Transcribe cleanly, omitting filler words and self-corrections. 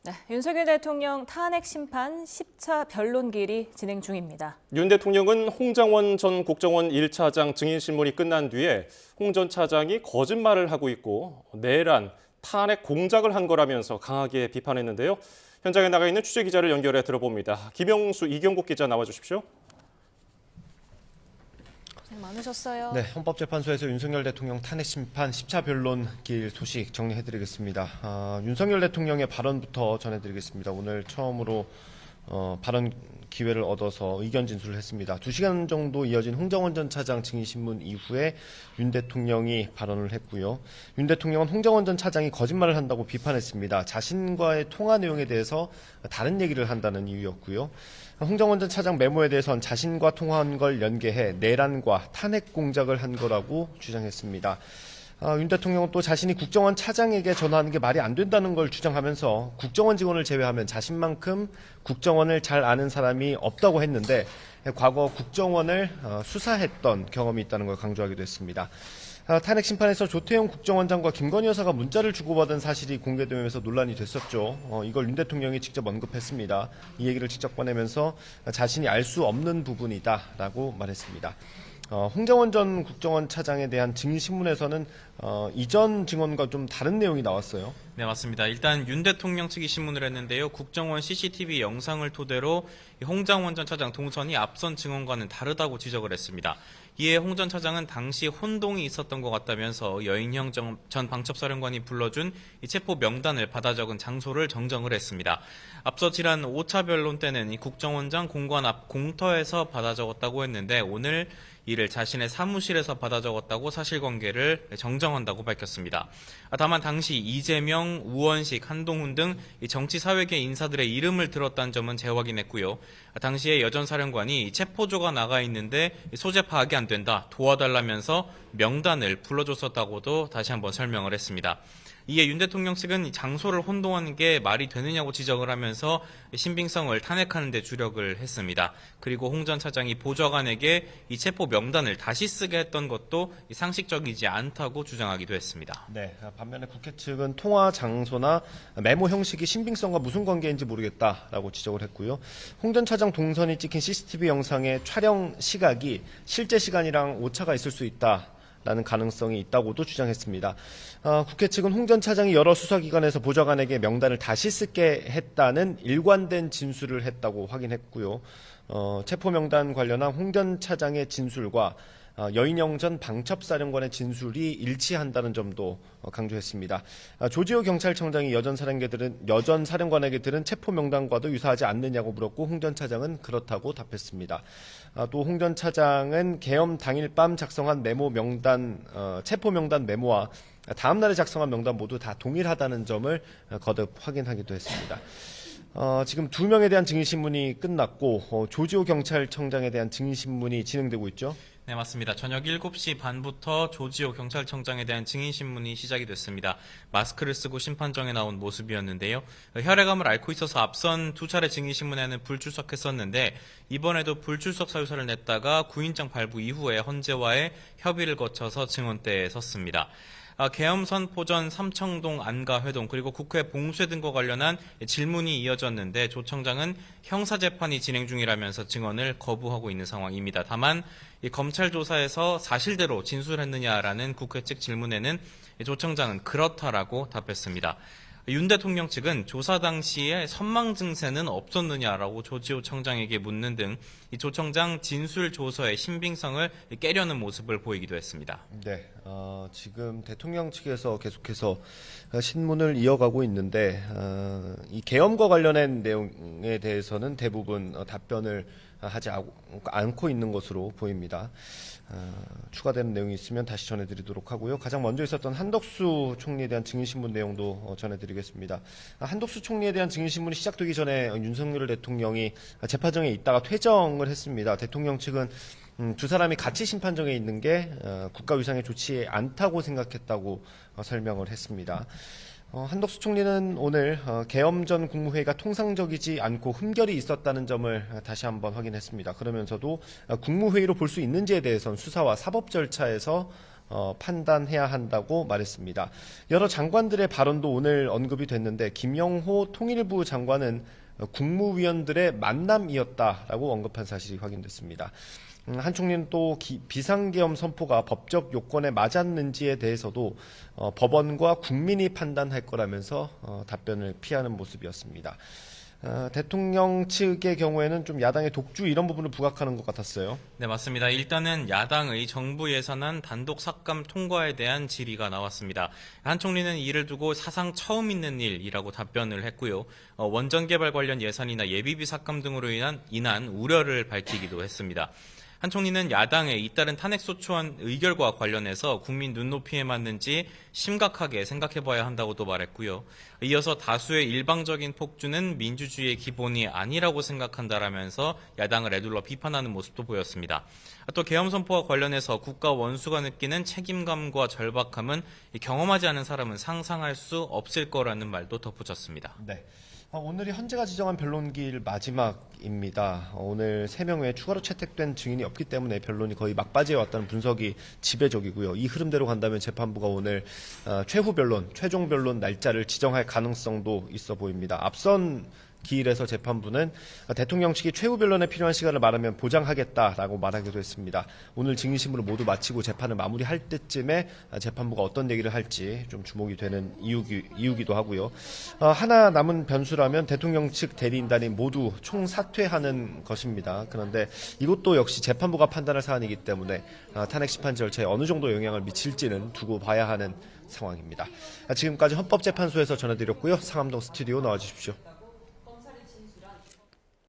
네, 윤석열 대통령 탄핵 심판 10차 변론기일이 진행 중입니다. 윤 대통령은 홍장원 전 국정원 1차장 증인신문이 끝난 뒤에 홍 전 차장이 거짓말을 하고 있고 내란, 탄핵 공작을 한 거라면서 강하게 비판했는데요. 현장에 나가 있는 취재기자를 연결해 들어봅니다. 김영수, 이경국 기자 나와주십시오. 고생 많으셨어요. 네, 헌법재판소에서 윤석열 대통령 탄핵 심판 10차 변론 기일 소식 정리해드리겠습니다. 윤석열 대통령의 발언부터 전해드리겠습니다. 오늘 처음으로 발언 기회를 얻어서 의견 진술을 했습니다. 2시간 정도 이어진 홍장원 전 차장 증인신문 이후에 윤 대통령이 발언을 했고요. 윤 대통령은 홍장원 전 차장이 거짓말을 한다고 비판했습니다. 자신과의 통화 내용에 대해서 다른 얘기를 한다는 이유였고요. 홍장원 전 차장 메모에 대해서는 자신과 통화한 걸 연계해 내란과 탄핵 공작을 한 거라고 주장했습니다. 윤 대통령은 또 자신이 국정원 차장에게 전화하는 게 말이 안 된다는 걸 주장하면서 국정원 직원을 제외하면 자신만큼 국정원을 잘 아는 사람이 없다고 했는데 과거 국정원을 수사했던 경험이 있다는 걸 강조하기도 했습니다. 탄핵 심판에서 조태용 국정원장과 김건희 여사가 문자를 주고받은 사실이 공개되면서 논란이 됐었죠. 이걸 윤 대통령이 직접 언급했습니다. 이 얘기를 직접 꺼내면서 자신이 알 수 없는 부분이다라고 말했습니다. 홍장원 전 국정원 차장에 대한 증인신문에서는 이전 증언과 좀 다른 내용이 나왔어요. 네, 맞습니다. 일단 윤 대통령 측이 신문을 했는데요. 국정원 CCTV 영상을 토대로 홍장원 전 차장 동선이 앞선 증언과는 다르다고 지적을 했습니다. 이에 홍 전 차장은 당시 혼동이 있었던 것 같다면서 여인형 전 방첩사령관이 불러준 이 체포 명단을 받아 적은 장소를 정정을 했습니다. 앞서 지난 5차 변론 때는 이 국정원장 공관 앞 공터에서 받아 적었다고 했는데 오늘 이를 자신의 사무실에서 받아 적었다고 사실관계를 정정한다고 밝혔습니다. 다만 당시 이재명, 우원식, 한동훈 등 정치사회계 인사들의 이름을 들었다는 점은 재확인했고요. 당시에 여전 사령관이 체포조가 나가 있는데 소재 파악이 안 된다, 도와달라면서 명단을 불러줬었다고도 다시 한번 설명을 했습니다. 이에 윤 대통령 측은 장소를 혼동하는 게 말이 되느냐고 지적을 하면서 신빙성을 탄핵하는 데 주력을 했습니다. 그리고 홍 전 차장이 보좌관에게 이 체포 명단을 다시 쓰게 했던 것도 상식적이지 않다고 주장하기도 했습니다. 네, 반면에 국회 측은 통화 장소나 메모 형식이 신빙성과 무슨 관계인지 모르겠다라고 지적을 했고요. 홍 전 차장 동선이 찍힌 CCTV 영상의 촬영 시각이 실제 시간이랑 오차가 있을 수 있다. 라는 가능성이 있다고도 주장했습니다. 국회 측은 홍 전 차장이 여러 수사기관에서 보좌관에게 명단을 다시 쓰게 했다는 일관된 진술을 했다고 확인했고요. 체포 명단 관련한 홍 전 차장의 진술과 여인영 전 방첩사령관의 진술이 일치한다는 점도 강조했습니다. 조지호 경찰청장이 여전 사령관에게 들은 체포 명단과도 유사하지 않느냐고 물었고 홍 전 차장은 그렇다고 답했습니다. 또 홍 전 차장은 계엄 당일 밤 작성한 메모 명단, 체포 명단 메모와 다음 날에 작성한 명단 모두 다 동일하다는 점을 거듭 확인하기도 했습니다. 지금 2명에 대한 증인신문이 끝났고 조지호 경찰청장에 대한 증인신문이 진행되고 있죠. 네, 맞습니다. 저녁 7시 반부터 조지호 경찰청장에 대한 증인신문이 시작이 됐습니다. 마스크를 쓰고 심판정에 나온 모습이었는데요. 혈액암을 앓고 있어서 앞선 2차례 증인신문에는 불출석했었는데 이번에도 불출석 사유서를 냈다가 구인장 발부 이후에 헌재와의 협의를 거쳐서 증언대에 섰습니다. 계엄 선포 전 삼청동 안가회동 그리고 국회 봉쇄 등과 관련한 질문이 이어졌는데 조 청장은 형사재판이 진행 중이라면서 증언을 거부하고 있는 상황입니다. 다만 이 검찰 조사에서 사실대로 진술했느냐라는 국회 측 질문에는 조 청장은 그렇다라고 답했습니다. 윤 대통령 측은 조사 당시에 선망 증세는 없었느냐라고 조지호 청장에게 묻는 등 이 조 청장 진술 조서의 신빙성을 깨려는 모습을 보이기도 했습니다. 네, 지금 대통령 측에서 계속해서 신문을 이어가고 있는데 이 계엄과 관련된 내용에 대해서는 대부분 답변을 하지 않고 있는 것으로 보입니다. 추가되는 내용이 있으면 다시 전해드리도록 하고요. 가장 먼저 있었던 한덕수 총리에 대한 증인신문 내용도 전해드리겠습니다. 한덕수 총리에 대한 증인신문이 시작되기 전에 윤석열 대통령이 재판정에 있다가 퇴정을 했습니다. 대통령 측은 두 사람이 같이 심판정에 있는 게 국가 위상에 좋지 않다고 생각했다고 설명을 했습니다. 한덕수 총리는 오늘 계엄 전 국무회의가 통상적이지 않고 흠결이 있었다는 점을 다시 한번 확인했습니다. 그러면서도 국무회의로 볼 수 있는지에 대해서는 수사와 사법 절차에서 판단해야 한다고 말했습니다. 여러 장관들의 발언도 오늘 언급이 됐는데 김영호 통일부 장관은 국무위원들의 만남이었다라고 언급한 사실이 확인됐습니다. 한 총리는 또 비상계엄 선포가 법적 요건에 맞았는지에 대해서도 법원과 국민이 판단할 거라면서 답변을 피하는 모습이었습니다. 대통령 측의 경우에는 좀 야당의 독주 이런 부분을 부각하는 것 같았어요. 네, 맞습니다. 일단은 야당의 정부 예산안 단독 삭감 통과에 대한 질의가 나왔습니다. 한 총리는 이를 두고 사상 처음 있는 일이라고 답변을 했고요. 원전 개발 관련 예산이나 예비비 삭감 등으로 인한 우려를 밝히기도 했습니다. 한 총리는 야당의 잇따른 탄핵소추안 의결과 관련해서 국민 눈높이에 맞는지 심각하게 생각해봐야 한다고도 말했고요. 이어서 다수의 일방적인 폭주는 민주주의의 기본이 아니라고 생각한다라면서 야당을 에둘러 비판하는 모습도 보였습니다. 또 계엄 선포와 관련해서 국가 원수가 느끼는 책임감과 절박함은 경험하지 않은 사람은 상상할 수 없을 거라는 말도 덧붙였습니다. 네. 오늘이 헌재가 지정한 변론기일 마지막입니다. 오늘 3명 외에 추가로 채택된 증인이 없기 때문에 변론이 거의 막바지에 왔다는 분석이 지배적이고요. 이 흐름대로 간다면 재판부가 오늘 최후 변론, 최종 변론 날짜를 지정할 가능성도 있어 보입니다. 앞선 기일에서 재판부는 대통령 측이 최후 변론에 필요한 시간을 말하면 보장하겠다라고 말하기도 했습니다. 오늘 증인신문을 모두 마치고 재판을 마무리할 때쯤에 재판부가 어떤 얘기를 할지 좀 주목이 되는 이유기도 하고요. 하나 남은 변수라면 대통령 측 대리인단이 모두 총사퇴하는 것입니다. 그런데 이것도 역시 재판부가 판단할 사안이기 때문에 탄핵 심판 절차에 어느 정도 영향을 미칠지는 두고 봐야 하는 상황입니다. 지금까지 헌법재판소에서 전해드렸고요. 상암동 스튜디오 나와주십시오.